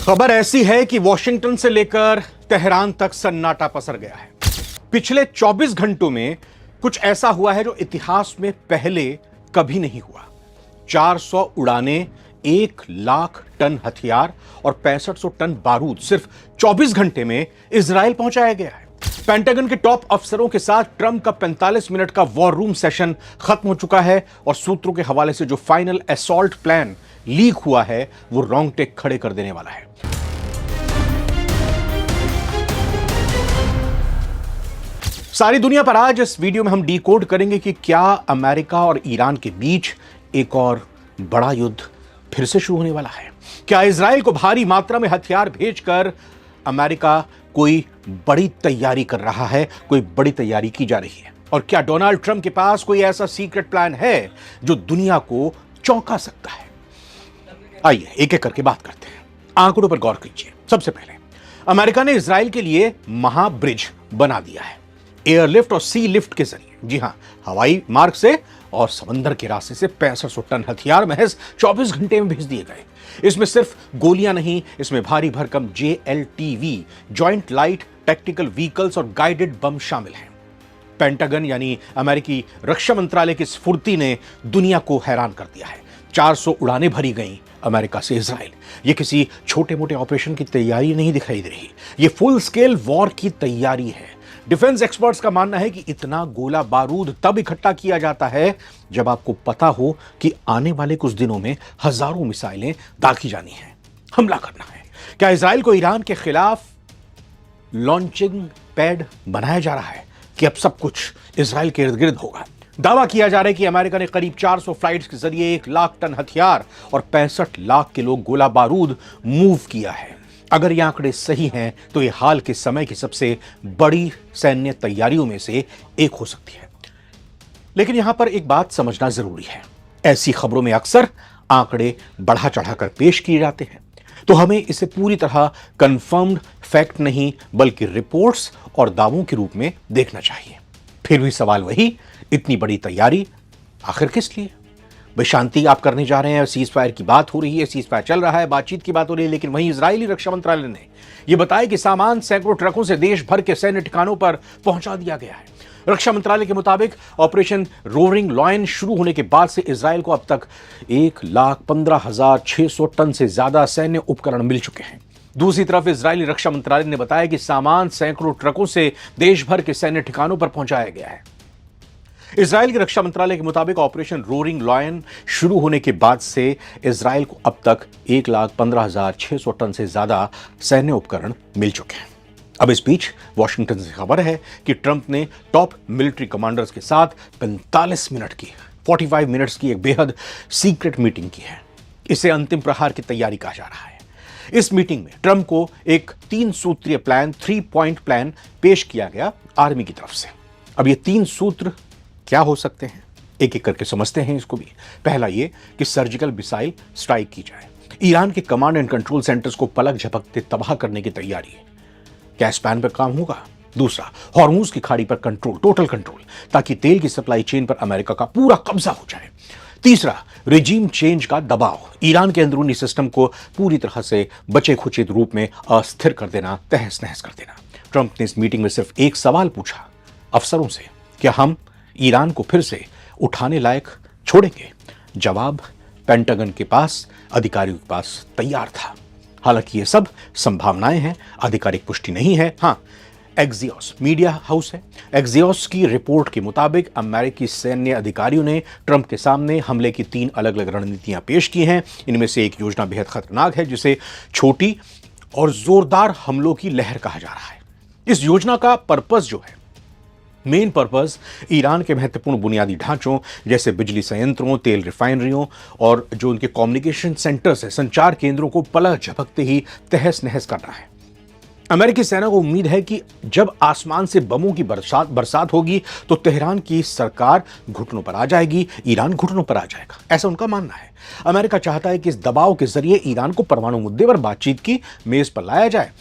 खबर ऐसी है कि वॉशिंगटन से लेकर तेहरान तक सन्नाटा पसर गया है। पिछले 24 घंटों में कुछ ऐसा हुआ है जो इतिहास में पहले कभी नहीं हुआ। 400 उड़ानें, 1 लाख टन हथियार और 6500 टन बारूद सिर्फ 24 घंटे में इजराइल पहुंचाया गया है। पेंटागन के टॉप अफसरों के साथ ट्रंप का 45 मिनट का वॉर रूम सेशन खत्म हो चुका है और सूत्रों के हवाले से जो फाइनल असॉल्ट प्लान लीक हुआ है वो रोंगटे खड़े कर देने वाला है। सारी दुनिया पर आज इस वीडियो में हम डिकोड करेंगे कि क्या अमेरिका और ईरान के बीच एक और बड़ा युद्ध फिर से शुरू होने वाला है। क्या इजराइल को भारी मात्रा में हथियार भेजकर अमेरिका कोई बड़ी तैयारी कर रहा है, कोई बड़ी तैयारी की जा रही है। और क्या डोनाल्ड ट्रंप के पास कोई ऐसा सीक्रेट प्लान है जो दुनिया को चौंका सकता है। आइए एक एक करके बात करते हैं। आंकड़ों पर गौर कीजिए। सबसे पहले अमेरिका ने इजराइल के लिए महाब्रिज बना दिया है, एयरलिफ्ट और सी लिफ्ट के जरिए। जी हां, हवाई मार्ग से और समंदर के रास्ते से 6500 टन हथियार महज 24 घंटे में भेज दिए गए। इसमें सिर्फ गोलियां नहीं, इसमें भारी भरकम JLTV joint light tactical vehicles और गाइडेड बम शामिल हैं। पेंटागन यानी अमेरिकी रक्षा मंत्रालय की स्फूर्ति ने दुनिया को हैरान कर दिया है। 400 उड़ानें भरी गईं अमेरिका से इजराइल। ये किसी छोटे मोटे ऑपरेशन की तैयारी नहीं दिखाई दे रही, ये फुल स्केल वॉर की तैयारी है। डिफेंस एक्सपर्ट्स का मानना है कि इतना गोला बारूद तब इकट्ठा किया जाता है जब आपको पता हो कि आने वाले कुछ दिनों में हजारों मिसाइलें दागी जानी है, हमला करना है। क्या इजराइल को ईरान के खिलाफ लॉन्चिंग पैड बनाया जा रहा है कि अब सब कुछ इजराइल के इर्द गिर्द होगा। दावा किया जा रहा है कि अमेरिका ने करीब 400 फ्लाइट्स के जरिए 1 लाख टन हथियार और 65 लाख किलो गोला बारूद मूव किया है। अगर ये आंकड़े सही हैं तो ये हाल के समय की सबसे बड़ी सैन्य तैयारियों में से एक हो सकती है। लेकिन यहां पर एक बात समझना जरूरी है, ऐसी खबरों में अक्सर आंकड़े बढ़ा चढ़ाकर पेश किए जाते हैं, तो हमें इसे पूरी तरह कंफर्म्ड फैक्ट नहीं बल्कि रिपोर्ट्स और दावों के रूप में देखना चाहिए। फिर भी सवाल वही, इतनी बड़ी तैयारी आखिर किस लिए? भाई शांति आप करने जा रहे हैं, सीज फायर की बात हो रही है, सीज फायर चल रहा है, बातचीत की बात हो रही है, लेकिन वहीं इजरायली रक्षा मंत्रालय ने यह बताया कि सामान सैकड़ों ट्रकों से देश भर के सैन्य ठिकानों पर पहुंचा दिया गया है। रक्षा मंत्रालय के मुताबिक ऑपरेशन रोरिंग लॉयन शुरू होने के बाद से इजराइल को अब तक 1,15,600 टन से ज्यादा सैन्य उपकरण मिल चुके हैं। दूसरी तरफ इजरायली रक्षा मंत्रालय ने बताया कि सामान सैकड़ों ट्रकों से देश भर के सैन्य ठिकानों पर पहुंचाया गया है। इजराइल के रक्षा मंत्रालय के मुताबिक ऑपरेशन रोरिंग लॉयन शुरू होने के बाद से इजराइल को अब तक 1,15,600 टन से ज्यादा सैन्य उपकरण मिल चुके हैं। अब इस बीच वॉशिंगटन से खबर है कि ट्रंप ने टॉप मिलिट्री कमांडर्स के साथ 45 मिनट्स की एक बेहद सीक्रेट मीटिंग की है। इसे अंतिम प्रहार की तैयारी कहा जा रहा है। इस मीटिंग में ट्रंप को एक 3 सूत्रीय प्लान, 3 पॉइंट प्लान पेश किया गया आर्मी की तरफ से। अब ये 3 सूत्र क्या हो सकते हैं, एक एक करके समझते हैं इसको भी। पहला ये कि सर्जिकल मिसाइल स्ट्राइक की जाए, ईरान के कमांड एंड कंट्रोल सेंटर्स को पलक झपकते तबाह करने की तैयारी है। गैस पैन पर काम होगा। दूसरा, हॉर्मुज की खाड़ी पर कंट्रोल, टोटल कंट्रोल, ताकि तेल की सप्लाई चेन पर अमेरिका का पूरा कब्जा हो जाए। तीसरा, रिजीम चेंज का दबाव, ईरान के अंदरूनी सिस्टम को पूरी तरह से बचे खुचे रूप में अस्थिर कर देना, तहस नहस कर देना। ट्रंप ने इस मीटिंग में सिर्फ एक सवाल पूछा अफसरों से, क्या हम ईरान को फिर से उठाने लायक छोड़ेंगे? जवाब पेंटागन के पास, अधिकारियों के पास तैयार था। हालांकि ये सब संभावनाएं हैं, आधिकारिक पुष्टि नहीं है। हां, एक्सियोस मीडिया हाउस है, एक्सियोस की रिपोर्ट के मुताबिक अमेरिकी सैन्य अधिकारियों ने ट्रंप के सामने हमले की 3 अलग अलग रणनीतियां पेश की हैं। इनमें से एक योजना बेहद खतरनाक है, जिसे छोटी और जोरदार हमलों की लहर कहा जा रहा है। इस योजना का पर्पस जो है, मेन पर्पस, ईरान के महत्वपूर्ण बुनियादी ढांचों जैसे बिजली संयंत्रों, तेल रिफाइनरियों और जो उनके कम्युनिकेशन सेंटर्स है, संचार केंद्रों को पलक झपकते ही तहस नहस करना है। अमेरिकी सेना को उम्मीद है कि जब आसमान से बमों की बरसात होगी तो तेहरान की सरकार घुटनों पर आ जाएगी, ईरान घुटनों पर आ जाएगा, ऐसा उनका मानना है। अमेरिका चाहता है कि इस दबाव के जरिए ईरान को परमाणु मुद्दे पर बातचीत की मेज पर लाया जाए।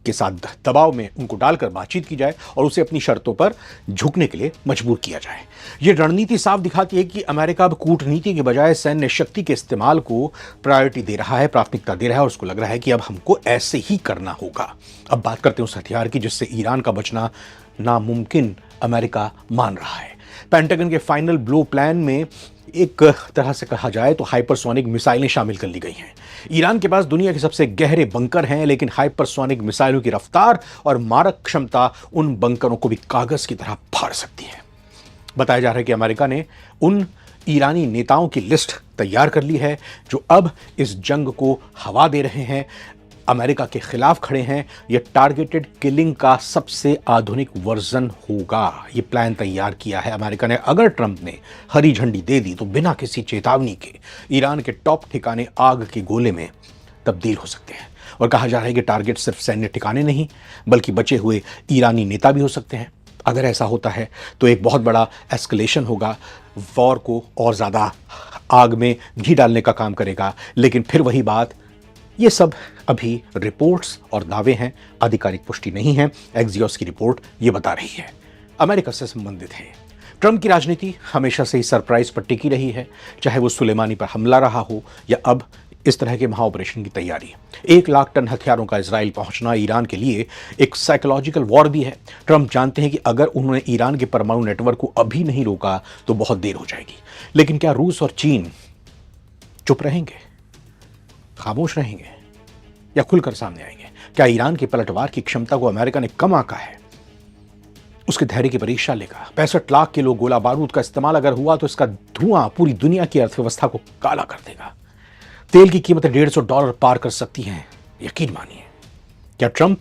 के साथ दबाव में उनको डालकर बातचीत की जाए और उसे अपनी शर्तों पर झुकने के लिए मजबूर किया जाए। यह रणनीति साफ दिखाती है कि अमेरिका अब कूटनीति के बजाय सैन्य शक्ति के इस्तेमाल को प्रायोरिटी दे रहा है, प्राथमिकता दे रहा है और उसको लग रहा है कि अब हमको ऐसे ही करना होगा। अब बात करते हैं उस हथियार की जिससे ईरान का बचना नामुमकिन अमेरिका मान रहा है। पेंटागन के फाइनल ब्लो प्लान में एक तरह से कहा जाए तो हाइपरसोनिक मिसाइलें शामिल कर ली गई हैं। ईरान के पास दुनिया के सबसे गहरे बंकर हैं, लेकिन हाइपरसोनिक मिसाइलों की रफ्तार और मारक क्षमता उन बंकरों को भी कागज की तरह फाड़ सकती है। बताया जा रहा है कि अमेरिका ने उन ईरानी नेताओं की लिस्ट तैयार कर ली है जो अब इस जंग को हवा दे रहे हैं, अमेरिका के खिलाफ खड़े हैं। यह टारगेटेड किलिंग का सबसे आधुनिक वर्जन होगा। यह प्लान तैयार किया है अमेरिका ने। अगर ट्रंप ने हरी झंडी दे दी तो बिना किसी चेतावनी के ईरान के टॉप ठिकाने आग के गोले में तब्दील हो सकते हैं। और कहा जा रहा है कि टारगेट सिर्फ सैन्य ठिकाने नहीं बल्कि बचे हुए ईरानी नेता भी हो सकते हैं। अगर ऐसा होता है तो एक बहुत बड़ा एस्केलेशन होगा, वॉर को और ज़्यादा आग में घी डालने का काम करेगा। लेकिन फिर वही बात, ये सब अभी रिपोर्ट्स और दावे हैं, आधिकारिक पुष्टि नहीं है। एक्सियोस की रिपोर्ट ये बता रही है, अमेरिका से संबंधित है। ट्रंप की राजनीति हमेशा से ही सरप्राइज पर टिकी रही है, चाहे वो सुलेमानी पर हमला रहा हो या अब इस तरह के महा ऑपरेशन की तैयारी। 1 लाख टन हथियारों का इजराइल पहुंचना ईरान के लिए एक साइकोलॉजिकल वॉर भी है। ट्रंप जानते हैं कि अगर उन्होंने ईरान के परमाणु नेटवर्क को अभी नहीं रोका तो बहुत देर हो जाएगी। लेकिन क्या रूस और चीन चुप रहेंगे, खामोश रहेंगे या खुलकर सामने आएंगे? क्या ईरान की पलटवार की क्षमता को अमेरिका ने कम आंका है? उसके धैर्य की परीक्षा लेगा। 65 लाख किलो गोला बारूद का इस्तेमाल अगर हुआ तो इसका धुआं पूरी दुनिया की अर्थव्यवस्था को काला कर देगा। तेल की कीमतें $150 पार कर सकती हैं, यकीन मानिए। क्या ट्रंप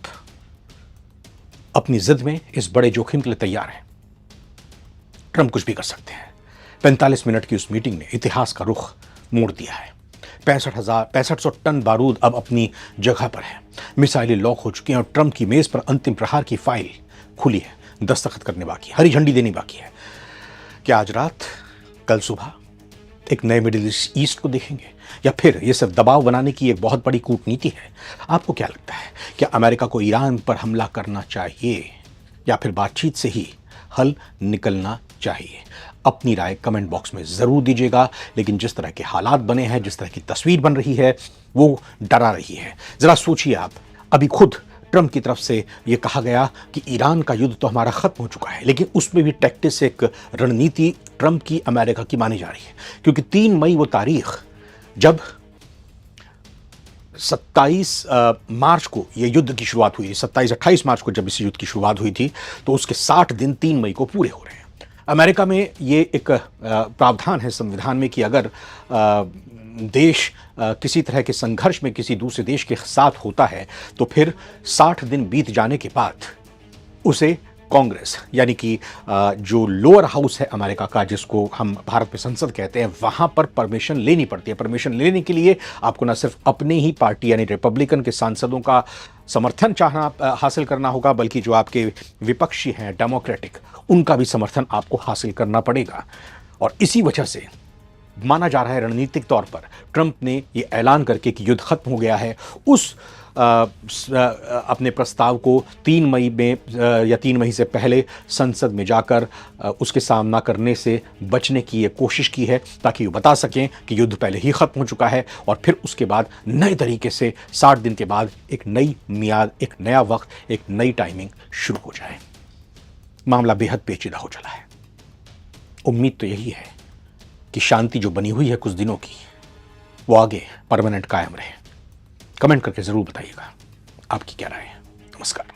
अपनी जिद में इस बड़े जोखिम के लिए तैयार है? ट्रंप कुछ भी कर सकते हैं। 45 मिनट की उस मीटिंग ने इतिहास का रुख मोड़ दिया है। 6500 टन बारूद अब अपनी जगह पर है। मिसाइलें लॉक हो चुकी हैं और ट्रंप की मेज पर अंतिम प्रहार की फाइल खुली है, दस्तखत करने बाकी है, हरी झंडी देनी बाकी है। क्या आज रात, कल सुबह एक नए मिडिल ईस्ट को देखेंगे या फिर यह सिर्फ दबाव बनाने की एक बहुत बड़ी कूटनीति है? आपको क्या लगता है, क्या अमेरिका को ईरान पर हमला करना चाहिए या फिर बातचीत से ही हल निकलना चाहिए? अपनी राय कमेंट बॉक्स में जरूर दीजिएगा। लेकिन जिस तरह के हालात बने हैं, जिस तरह की तस्वीर बन रही है, वो डरा रही है। जरा सोचिए आप, अभी खुद ट्रंप की तरफ से यह कहा गया कि ईरान का युद्ध तो हमारा खत्म हो चुका है, लेकिन उसमें भी टैक्टिक्स, एक रणनीति ट्रंप की, अमेरिका की मानी जा रही है। क्योंकि 3 मई वो तारीख जब 27 मार्च को यह युद्ध की शुरुआत हुई थी, 27-28 मार्च को जब इस युद्ध की शुरुआत हुई थी, तो उसके 60 दिन 3 मई को पूरे हो रहे हैं। अमेरिका में ये एक प्रावधान है संविधान में कि अगर देश किसी तरह के संघर्ष में किसी दूसरे देश के साथ होता है तो फिर 60 दिन बीत जाने के बाद उसे कांग्रेस, यानी कि जो लोअर हाउस है अमेरिका का, जिसको हम भारत में संसद कहते हैं, वहां पर परमिशन लेनी पड़ती है। परमिशन लेने के लिए आपको न सिर्फ अपने ही पार्टी यानी रिपब्लिकन के सांसदों का समर्थन हासिल करना होगा, बल्कि जो आपके विपक्षी हैं डेमोक्रेटिक, उनका भी समर्थन आपको हासिल करना पड़ेगा। और इसी वजह से माना जा रहा है रणनीतिक तौर पर ट्रंप ने ये ऐलान करके कि युद्ध खत्म हो गया है, उस अपने प्रस्ताव को 3 मई में या 3 मई से पहले संसद में जाकर उसके सामना करने से बचने की ये कोशिश की है, ताकि वो बता सकें कि युद्ध पहले ही खत्म हो चुका है और फिर उसके बाद नए तरीके से 60 दिन के बाद एक नई मियाद, एक नया वक्त, एक नई टाइमिंग शुरू हो जाए। मामला बेहद पेचीदा हो चला है। उम्मीद तो यही है कि शांति जो बनी हुई है कुछ दिनों की, वो आगे परमानेंट कायम रहे। कमेंट करके जरूर बताइएगा आपकी क्या राय है। नमस्कार।